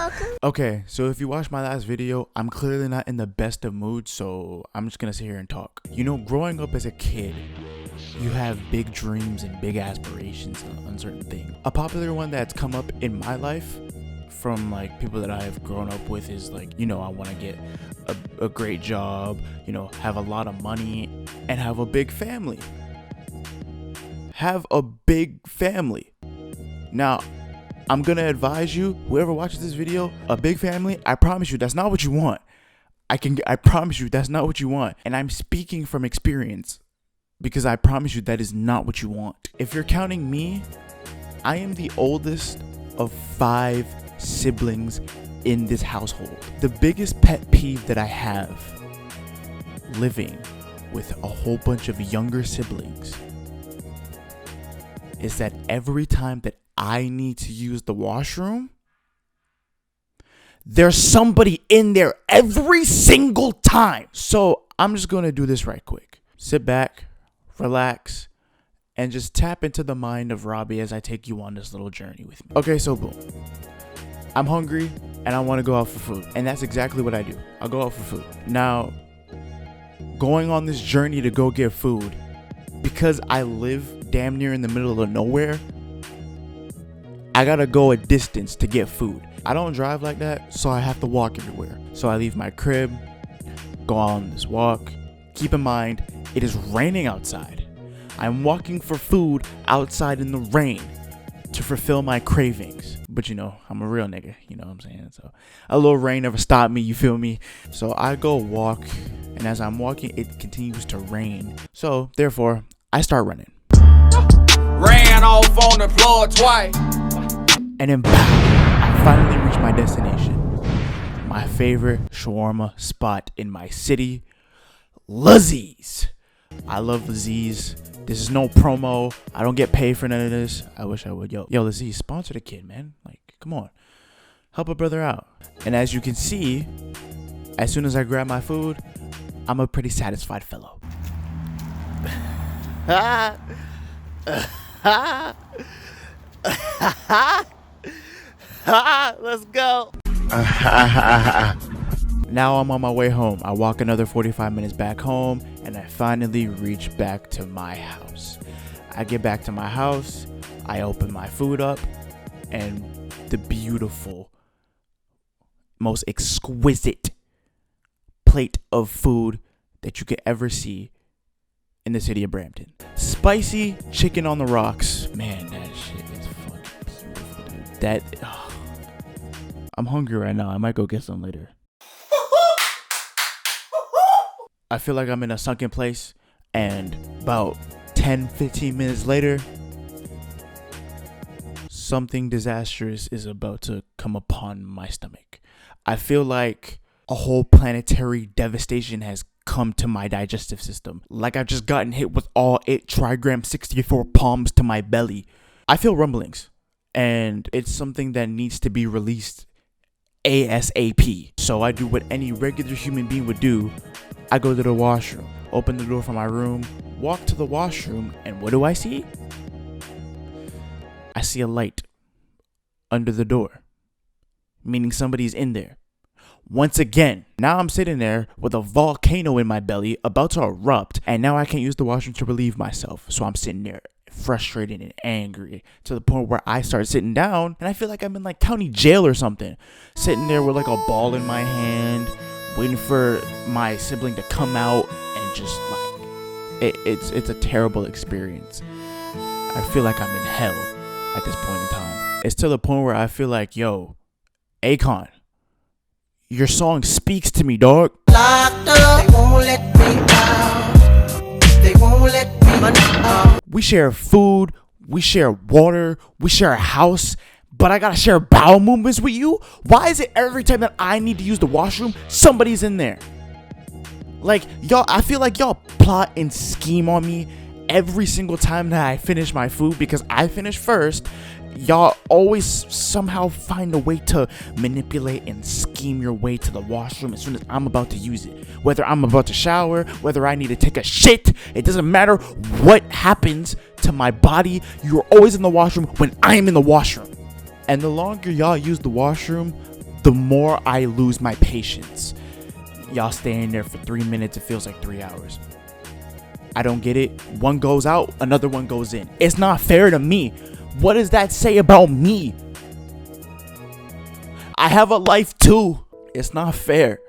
welcome. Okay, so if you watched my last video, I'm clearly not in the best of moods, so I'm just gonna sit here and talk. You know, growing up as a kid, you have big dreams and big aspirations on certain things. A popular one that's come up in my life from like people that I have grown up with is like, you know, I want to get a great job, you know, have a lot of money and have a big family. Have a big family. Now, I'm gonna advise you, whoever watches this video, a big family, I promise you, that's not what you want. I promise you, that's not what you want. And I'm speaking from experience because I promise you that is not what you want. If you're counting me, I am the oldest of 5 siblings in this household. The biggest pet peeve that I have living with a whole bunch of younger siblings is that every time that I need to use the washroom, there's somebody in there every single time. So I'm just going to do this right quick. Sit back, relax, and just tap into the mind of Robbie as I take you on this little journey with me. Okay, so boom. I'm hungry and I want to go out for food. And that's exactly what I do. I'll go out for food. Now, going on this journey to go get food, because I live damn near in the middle of nowhere, I gotta go a distance to get food. I don't drive like that, so I have to walk everywhere. So I leave my crib, go on this walk. Keep in mind, it is raining outside. I'm walking for food outside in the rain to fulfill my cravings. But you know, I'm a real nigga, you know what I'm saying? So a little rain never stopped me, you feel me? So I go walk, and as I'm walking, it continues to rain. So therefore, I start running. Ran off on the floor twice. And then I finally reach my destination. My favorite shawarma spot in my city, Lazeez. I love Lazeez. This is no promo. I don't get paid for none of this. I wish I would. Yo, Lazeez, sponsor the kid, man. Like, come on. Help a brother out. And as you can see, as soon as I grab my food, I'm a pretty satisfied fellow. Let's go. Now I'm on my way home. I walk another 45 minutes back home, and I finally reach back to my house. I get back to my house, I open my food up, and the beautiful, most exquisite plate of food that you could ever see in the city of Brampton. Spicy chicken on the rocks. Man, that shit is fucking beautiful, dude. I'm hungry right now. I might go get some later. I feel like I'm in a sunken place, and about 10-15 minutes later, something disastrous is about to come upon my stomach. I feel like a whole planetary devastation has come to my digestive system. Like I've just gotten hit with all 8 trigram 64 palms to my belly. I feel rumblings, and it's something that needs to be released ASAP. So I do what any regular human being would do. I go to the washroom, open the door from my room, walk to the washroom, and what do I see? I see a light under the door, meaning somebody's in there. Once again, now I'm sitting there with a volcano in my belly about to erupt, and now I can't use the washroom to relieve myself. So I'm sitting there frustrated and angry to the point where I start sitting down, and I feel like I'm in like county jail or something. Sitting there with like a ball in my hand, waiting for my sibling to come out, and just like it's a terrible experience. I feel like I'm in hell at this point in time. It's to the point where I feel like, yo, Akon, your song speaks to me, dog. Locked up, they won't let me out. They won't let me out. We share food, we share water, we share a house, but I gotta share bowel movements with you? Why is it every time that I need to use the washroom, somebody's in there? Like, y'all, I feel like y'all plot and scheme on me every single time that I finish my food because I finish first. Y'all always somehow find a way to manipulate and scheme your way to the washroom as soon as I'm about to use it. Whether I'm about to shower, whether I need to take a shit, it doesn't matter what happens to my body. You're always in the washroom when I'm in the washroom. And the longer y'all use the washroom, the more I lose my patience. Y'all staying there for 3 minutes, it feels like 3 hours. I don't get it. One goes out, another one goes in. It's not fair to me. What does that say about me? I have a life too. It's not fair.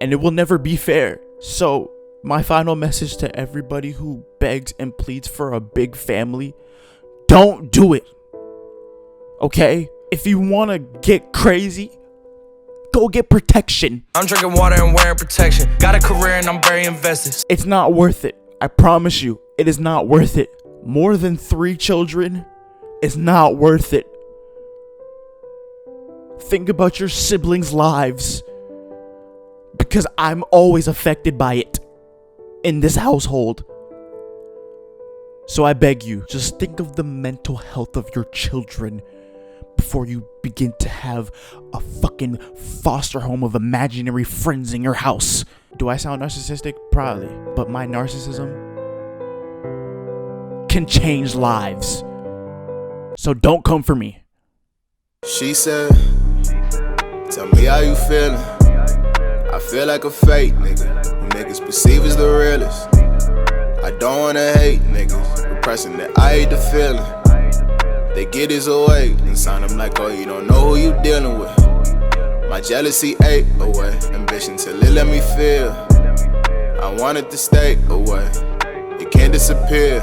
And it will never be fair. So, my final message to everybody who begs and pleads for a big family, don't do it. Okay? If you want to get crazy, go get protection. I'm drinking water and wearing protection. Got a career and I'm very invested. It's not worth it. I promise you, it is not worth it. More than 3 children is not worth it. Think about your siblings' lives, because I'm always affected by it in this household. So I beg you, just think of the mental health of your children before you begin to have a fucking foster home of imaginary friends in your house. Do I sound narcissistic? Probably. But my narcissism can change lives. So don't come for me. She said, tell me how you feeling. I feel like a fake nigga who niggas perceive as the realest. I don't wanna hate niggas repressing that I hate the feeling. They get his away and sign them like, oh, you don't know who you dealing with. My jealousy ate away, ambition till it let me feel. I wanted to stay away, it can't disappear.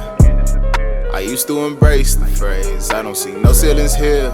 I used to embrace the phrase, I don't see no ceilings here.